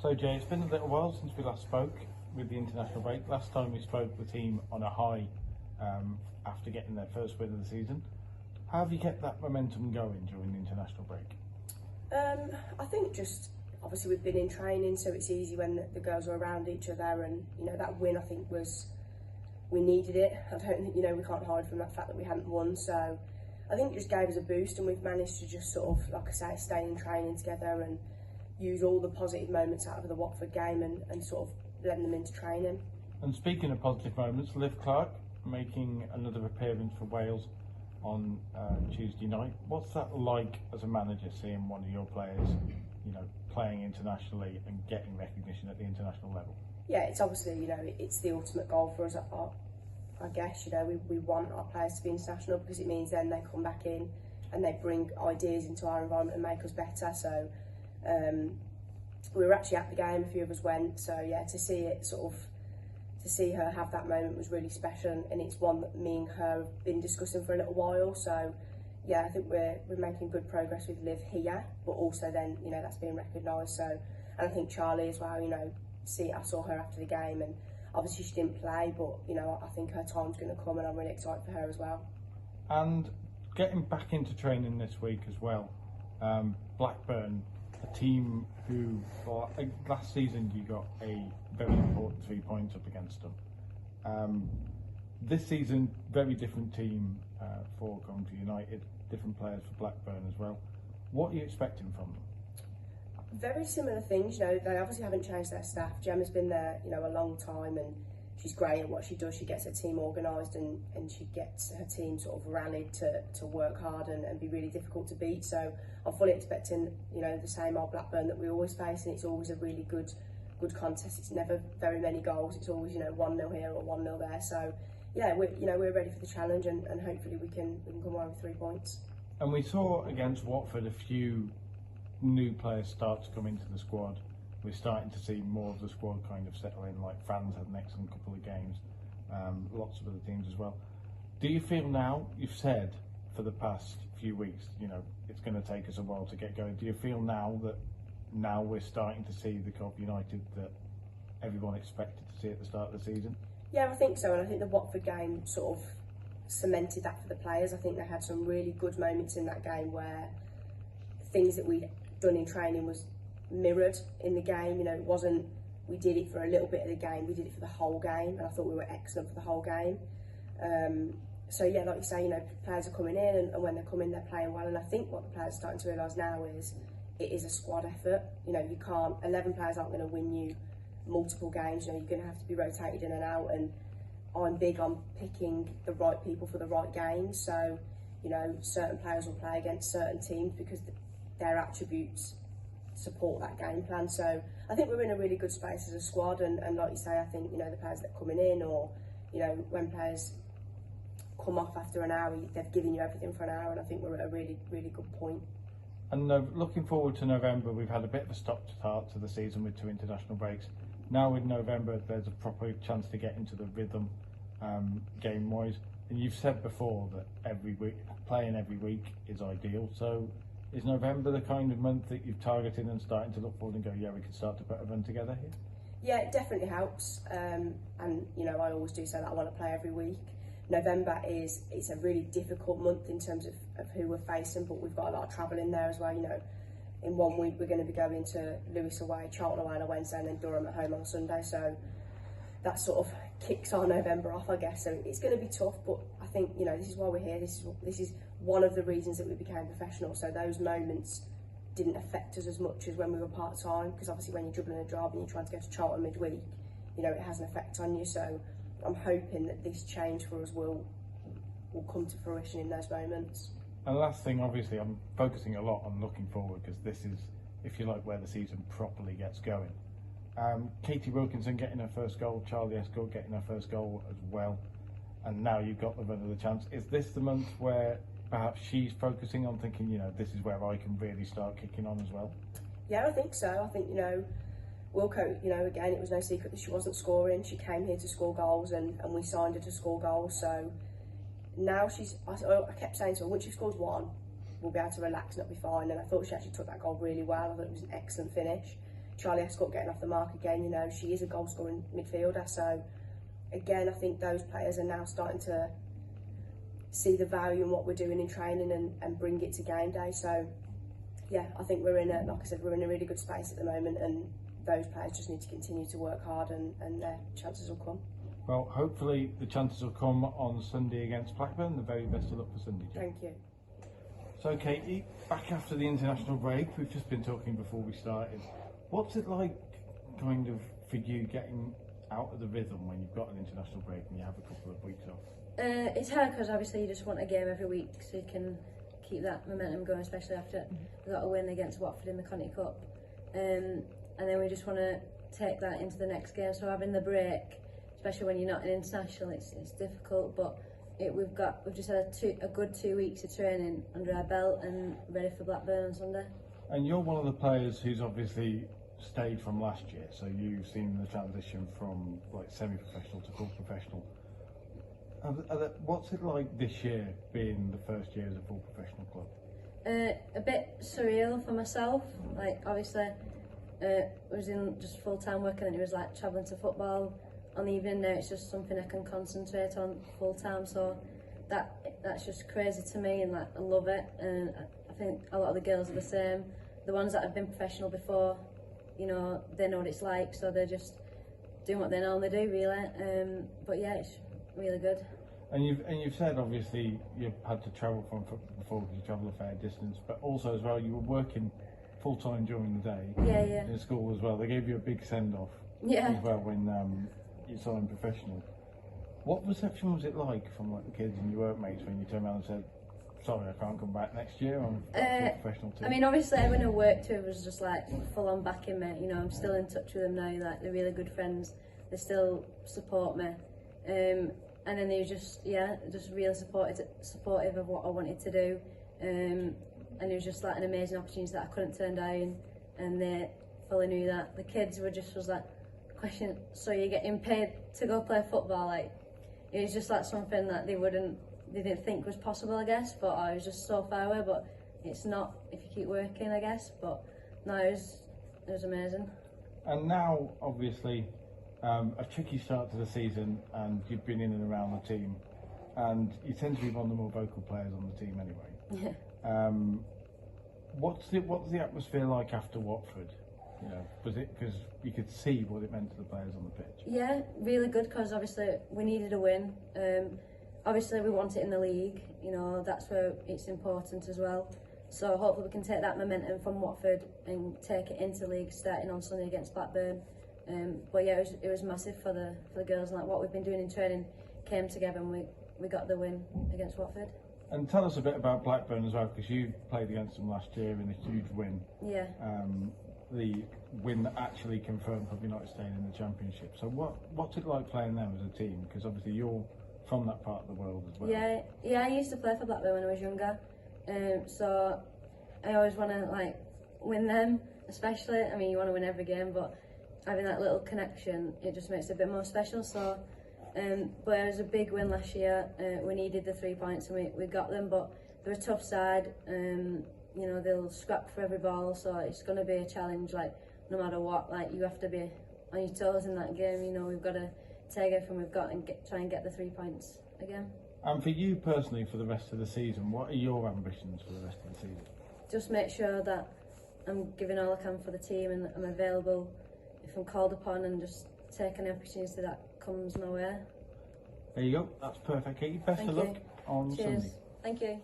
So Jay, it's been a little while since we last spoke with the international break. Last time we spoke, the team on a high after getting their first win of the season. How have you kept that momentum going during the international break? I think just obviously we've been in training, so it's easy when the girls are around each other, and that win I think we needed it. I don't think we can't hide from that fact that we hadn't won, so I think it just gave us a boost, and we've managed to just sort of, like I say, stay in training together and use all the positive moments out of the Watford game and sort of blend them into training. And speaking of positive moments, Liv Clark making another appearance for Wales on Tuesday night. What's that like as a manager, seeing one of your players, playing internationally and getting recognition at the international level? Yeah, it's obviously, it's the ultimate goal for us. I guess, we want our players to be international because it means then they come back in and they bring ideas into our environment and make us better. So we were actually at the game, a few of us went. So yeah, to see her have that moment was really special, and it's one that me and her have been discussing for a little while. So yeah, I think we're making good progress with Liv here, but also then that's being recognised. So, and I think Charlie as well. I saw her after the game, and obviously she didn't play, but I think her time's going to come, and I'm really excited for her as well. And getting back into training this week as well, Blackburn, a team who, last season you got a very important 3 points up against them. This season, very different team for Coventry United, different players for Blackburn as well. What are you expecting from them? Very similar things. They obviously haven't changed their staff. Gemma's been there, a long time, and she's great at what she does. She gets her team organised and she gets her team sort of rallied to work hard and be really difficult to beat. So I'm fully expecting, the same old Blackburn that we always face, and it's always a really good contest. It's never very many goals. It's always 1-0 here or 1-0 there. So yeah, we're ready for the challenge, and hopefully we can come away with 3 points. And we saw against Watford a few new players start to come into the squad. We're starting to see more of the squad kind of settle in, like Fran's had an excellent couple of games, lots of other teams as well. Do you feel now, you've said for the past few weeks, it's going to take us a while to get going. Do you feel now that we're starting to see the Coventry United that everyone expected to see at the start of the season? Yeah, I think so, and I think the Watford game sort of cemented that for the players. I think they had some really good moments in that game where things that we'd done in training was mirrored in the game. It wasn't, we did it for a little bit of the game, we did it for the whole game, and I thought we were excellent for the whole game. So yeah, like you say, players are coming in, and when they come in, they're playing well. And I think what the players are starting to realise now is it is a squad effort. You can't, 11 players aren't going to win you multiple games. You're going to have to be rotated in and out, and I'm big on picking the right people for the right games. So certain players will play against certain teams because their attributes support that game plan. So I think we're in a really good space as a squad, and like you say, I think the players that are coming in, or when players come off after an hour, they've given you everything for an hour, and I think we're at a really, really good point. And looking forward to November, we've had a bit of a stop-start to the season with 2 international breaks. Now with November, there's a proper chance to get into the rhythm game-wise. And you've said before that playing every week is ideal. So is November the kind of month that you've targeted and starting to look forward and go, yeah, we can start to put a run together here? Yeah, it definitely helps. And I always do say that I want to play every week. November it's a really difficult month in terms of who we're facing, but we've got a lot of travel in there as well. In 1 week we're going to be going to Lewis away, Charlton away on a Wednesday, and then Durham at home on a Sunday. So that sort of kicks our November off, I guess. So it's going to be tough, but I think this is why we're here. This is one of the reasons that we became professional. So those moments didn't affect us as much as when we were part-time, because obviously when you're juggling a job and you're trying to go to Charlton midweek, it has an effect on you. So I'm hoping that this change for us will come to fruition in those moments. And the last thing, obviously, I'm focusing a lot on looking forward, because this is, if you like, where the season properly gets going. Katie Wilkinson getting her first goal, Charlie Escott getting her first goal as well, and now you've got the run of the chance. Is this the month where perhaps she's focusing on thinking, this is where I can really start kicking on as well? Yeah, I think so. I think, Wilco, again, it was no secret that she wasn't scoring. She came here to score goals, and we signed her to score goals. So now I kept saying to her, once she scores one, we'll be able to relax and it'll be fine. And I thought she actually took that goal really well. I thought it was an excellent finish. Charlie Escott getting off the mark again. You know, she is a goal scoring midfielder. So again, I think those players are now starting to see the value in what we're doing in training and bring it to game day. So yeah, I think we're in like I said, we're in a really good space at the moment, and those players just need to continue to work hard, and their chances will come. Well, hopefully the chances will come on Sunday against Blackburn. The very best of luck for Sunday, Joe. Thank you. So Katie, back after the international break, we've just been talking before we started. What's it like kind of for you getting out of the rhythm when you've got an international break and you have a couple of weeks off? It's hard because obviously you just want a game every week so you can keep that momentum going, especially after we got a win against Watford in the Conti Cup. And then we just want to take that into the next game. So having the break, especially when you're not an international, it's difficult. But we've just had a good 2 weeks of training under our belt and ready for Blackburn on Sunday. And you're one of the players who's obviously stayed from last year, so you've seen the transition from like semi-professional to full professional. What's it like this year being the first year as a full professional club? A bit surreal for myself. Like obviously, I was in just full-time work, and it was like travelling to football on the evening. Now it's just something I can concentrate on full-time. So that's just crazy to me, and like I love it. And I think a lot of the girls are the same. The ones that have been professional before, you know, they know what it's like, so they're just doing what they normally do, really. But yeah, it's really good. And you've said obviously you've had to travel from before because you travel a fair distance, but also as well you were working full time during the day. Yeah. In school as well. They gave you a big send off. Yeah. As well when you signed professional. What reception was it like from like the kids and your workmates when you turned around and said, "Sorry, I can't come back next year. I'm a professional too"? I mean, obviously everyone I worked with was just like full on backing me. You know, I'm still in touch with them now. Like they're really good friends. They still support me. And then they were just really supportive of what I wanted to do. And it was just like an amazing opportunity that I couldn't turn down. And they fully knew that. The kids was like, question, so you're getting paid to go play football? Like, it was just like something that they didn't think was possible, I guess. But I was just so far away. But it's not if you keep working, I guess. But no, it was amazing. And now, obviously, a tricky start to the season, and you've been in and around the team, and you tend to be one of the more vocal players on the team anyway. Yeah. What's the atmosphere like after Watford? You know, was it because you could see what it meant to the players on the pitch? Yeah, really good, because obviously we needed a win. Obviously we want it in the league. You know, that's where it's important as well. So hopefully we can take that momentum from Watford and take it into the league, starting on Sunday against Blackburn. But yeah, it was massive for the girls, and like what we've been doing in training came together, and we got the win against Watford. And tell us a bit about Blackburn as well, because you played against them last year in a huge win. Yeah. The win that actually confirmed Hove United staying in the Championship. So what's it like playing them as a team? Because obviously you're from that part of the world as well. Yeah. I used to play for Blackburn when I was younger, so I always want to like win them, especially. I mean, you want to win every game, but having that little connection, it just makes it a bit more special. So, but it was a big win last year. We needed the 3 points, and we got them. But they're a tough side. You know, they'll scrap for every ball, so it's going to be a challenge. Like no matter what, like you have to be on your toes in that game. You know, we've got to take everything we've got and try and get the 3 points again. And for you personally, for the rest of the season, what are your ambitions for the rest of the season? Just make sure that I'm giving all I can for the team, and I'm available if I'm called upon, and just take any opportunity that comes my way. There you go. That's perfect, Katie. Best of luck on Sunday. Thank you.